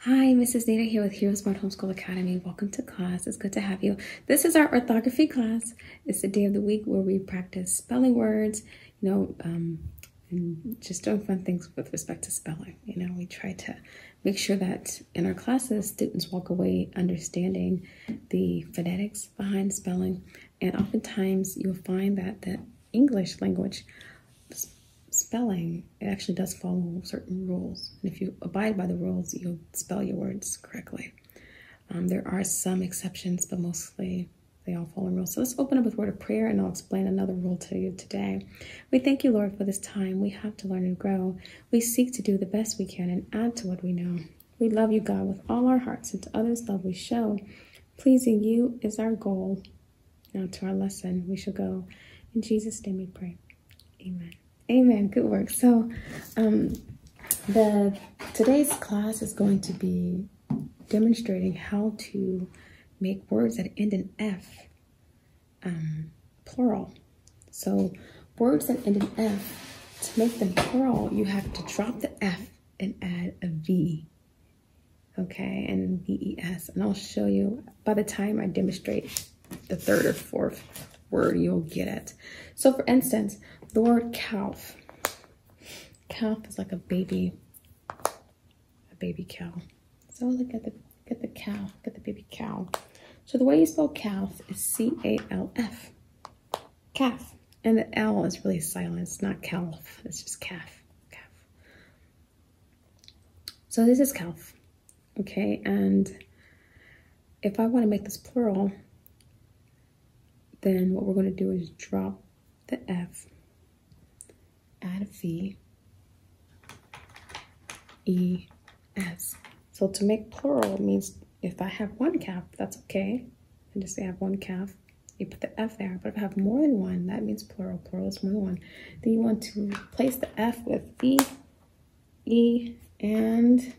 Hi, Mrs. Nita here with Heroesmart Homeschool Academy. Welcome to class. It's good to have you. This is our orthography class. It's the day of the week where we practice spelling words, and just doing fun things with respect to spelling. We try to make sure that in our classes, students walk away understanding the phonetics behind spelling. And oftentimes you'll find that the English language spelling, it actually does follow certain rules. And if you abide by the rules, you'll spell your words correctly. There are some exceptions, but mostly they all follow rules. So let's open up with a word of prayer, and I'll explain another rule to you today. We thank you, Lord, for this time we have to learn and grow. We seek to do the best we can and add to what we know. We love you, God, with all our hearts, and to others love we show. Pleasing you is our goal. Now to our lesson we shall go. In Jesus' name we pray. Amen. Amen. Good work. So today's class is going to be demonstrating how to make words that end in F plural. So words that end in F, to make them plural, you have to drop the F and add a V. Okay, and V-E-S. And I'll show you by the time I demonstrate the third or fourth word, you'll get it. So for instance, the word calf. Calf is like a baby cow. So look at the cow, get the baby cow. So the way you spell calf is C-A-L-F. Calf. And the L is really silent. It's not calf. It's just calf. Calf. So this is calf. Okay, and if I want to make this plural, then what we're going to do is drop the F, add a V, E-S. So to make plural means if I have one calf, that's okay. And just say I have one calf, you put the F there. But if I have more than one, that means plural. Plural is more than one. Then you want to replace the F with V, E, and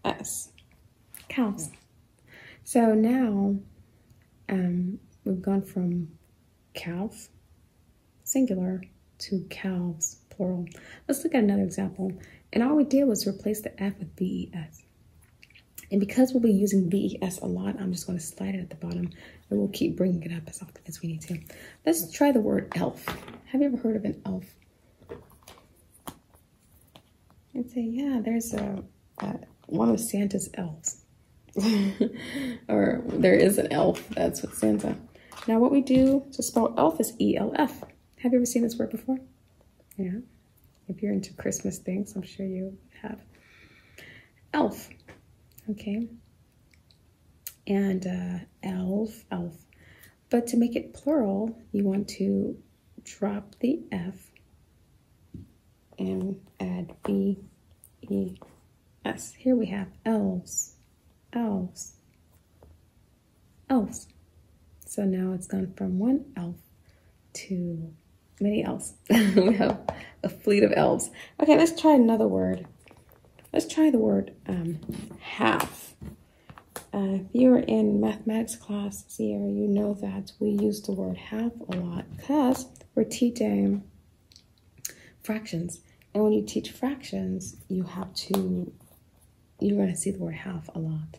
S. Cows. So now we've gone from calf, singular, to calves, plural. Let's look at another example. And all we did was replace the F with V-E-S. And because we'll be using V-E-S a lot, I'm just going to slide it at the bottom, and we'll keep bringing it up as often as we need to. Let's try the word elf. Have you ever heard of an elf? I'd say, yeah, there's one of Santa's elves. Or there is an elf that's with Santa. Now what we do to spell elf is E-L-F. Have you ever seen this word before? Yeah. If you're into Christmas things, I'm sure you have. Elf. Okay. And elf. But to make it plural, you want to drop the F and add V-E-S. Here we have elves. Elves. So now it's gone from one elf to many elves. We have a fleet of elves. Okay, let's try another word. Let's try the word half. If you're in mathematics class here, you know that we use the word half a lot because we're teaching fractions. And when you teach fractions, you're going to see the word half a lot.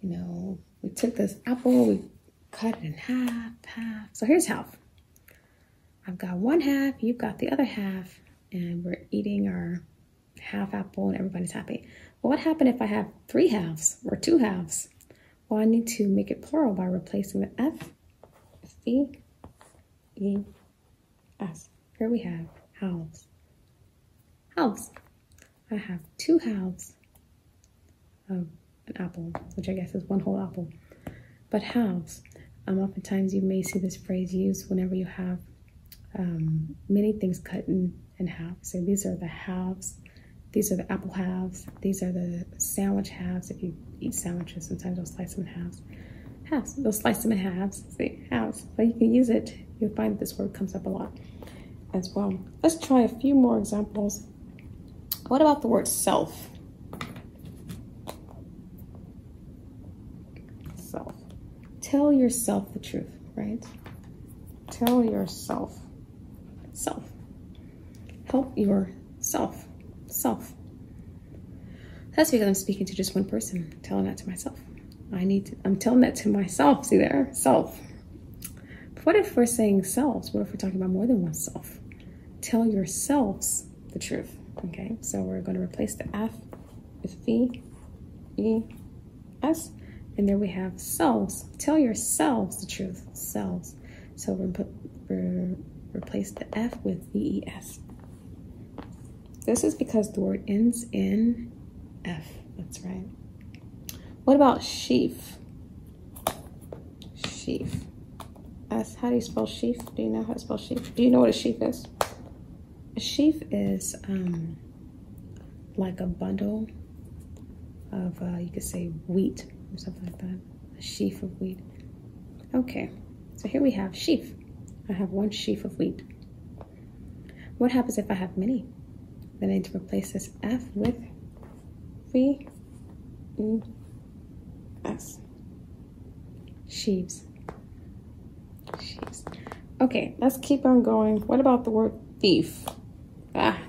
We took this apple, we cut it in half. So here's half. I've got one half, you've got the other half, and we're eating our half apple and everybody's happy. Well, what happened if I have three halves or two halves? Well, I need to make it plural by replacing the F with V-E-S. Here we have halves. Halves. I have two halves of an apple, which I guess is one whole apple. But halves. Oftentimes you may see this phrase used whenever you have many things cut in half. So these are the halves. These are the apple halves. These are the sandwich halves. If you eat sandwiches, sometimes they'll slice them in halves. Halves. They'll slice them in halves. See, halves. So you can use it. You'll find that this word comes up a lot as well. Let's try a few more examples. What about the word self? Self. Tell yourself the truth, right? Tell yourself. Self. Help yourself. Self. That's because I'm speaking to just one person, telling that to myself. I'm telling that to myself. See there? Self. But what if we're saying selves? What if we're talking about more than one self? Tell yourselves the truth. Okay, so we're going to replace the F with V, E, S. And there we have selves. Tell yourselves the truth. Selves. So we're replace the F with V-E-S. This is because the word ends in F. That's right. What about sheaf? Sheaf. S. How do you spell sheaf? Do you know how to spell sheaf? Do you know what a sheaf is? A sheaf is like a bundle of, you could say wheat or something like that. A sheaf of wheat. Okay, so here we have sheaf. I have one sheaf of wheat. What happens if I have many? Then I need to replace this F with V, E, S. Sheaves. Sheaves. Okay, let's keep on going. What about the word thief? Ah,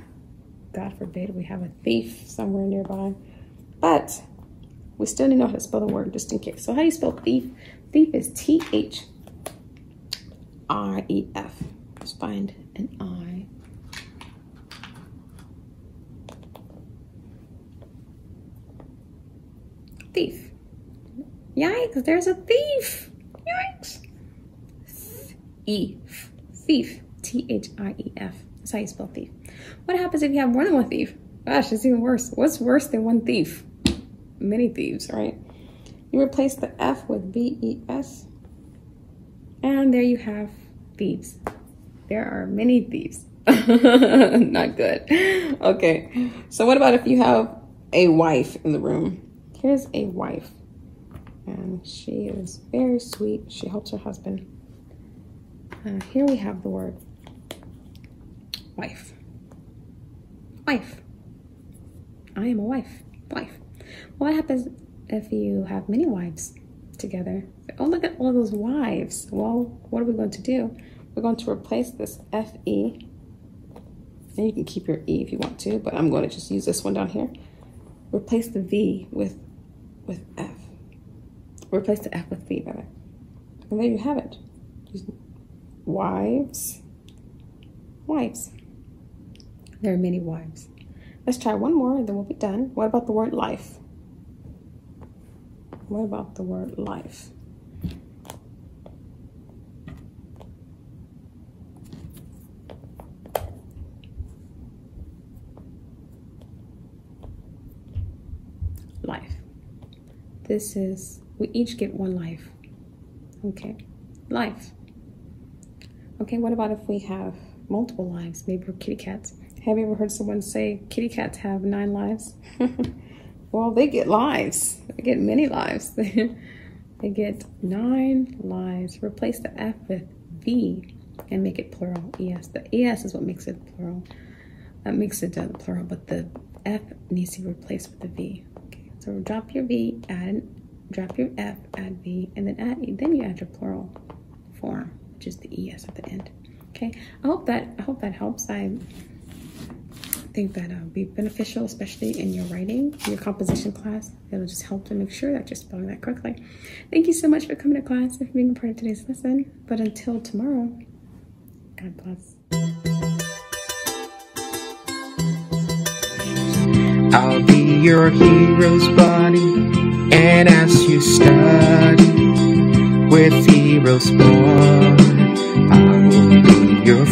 God forbid we have a thief somewhere nearby. But we still need to know how to spell the word just in case. So how do you spell thief? Thief is T-H-I-E-F. Let's find an I. Thief. Yikes, there's a thief. Yikes. Thief. Thief. T-H-I-E-F. That's how you spell thief. What happens if you have more than one thief? Gosh, it's even worse. What's worse than one thief? Many thieves, right? You replace the F with V-E-S. And there you have thieves. There are many thieves. Not good. Okay. So what about if you have a wife in the room? Here's a wife. And she is very sweet. She helps her husband. Here we have the word wife. Wife. I am a wife. Wife. What happens if you have many wives together? Oh, look at all those wives. Well, what are we going to do? We're going to replace this F-E. And you can keep your E if you want to, but I'm going to just use this one down here. Replace the V with F. Replace the F with V, rather. And there you have it. Wives. Wives. There are many wives. Let's try one more and then we'll be done. What about the word life? What about the word life? Life. This is, we each get one life. Okay, life. Okay, what about if we have multiple lives? Maybe we're kitty cats. Have you ever heard someone say kitty cats have 9 lives? Well, they get lives. They get many lives. They get 9 lives. Replace the F with V and make it plural. ES. The ES is what makes it plural. That makes it plural, but the F needs to be replaced with the V. Okay, so drop your V, drop your F, add V, and then you add your plural form, which is the ES at the end. Okay, I hope that helps. I think that will be beneficial, especially in your writing, in your composition class. It'll just help to make sure that you're spelling that correctly. Thank you so much for coming to class and for being a part of today's lesson. But until tomorrow, God bless. I'll be your hero's buddy, and as you study with Heroesmart, I will be your